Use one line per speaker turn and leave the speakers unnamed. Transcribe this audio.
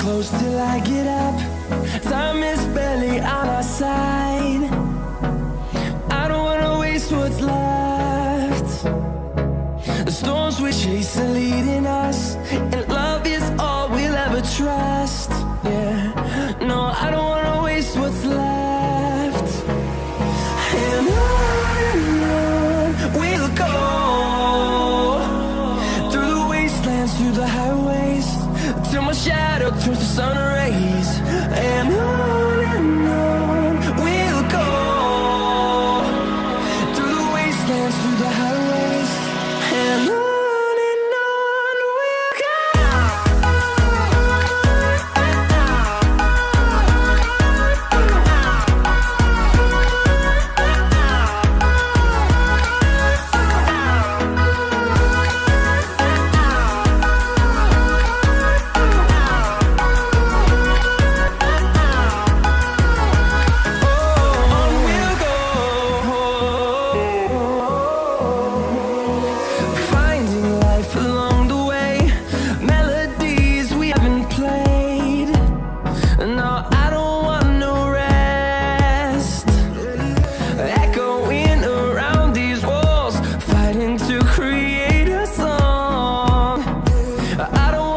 close till I get up. Time is barely on our side. I don't wanna waste what's left. The storms we chase are leading us, and love is all we'll ever trust. Yeah, no, I don't wanna waste what's left. And on we'll go, through the wastelands, through the highways, till my shadow turns to sun rays. And on we'll go, through the wastelands, through the highways, and on we'll go. To create a song, I don't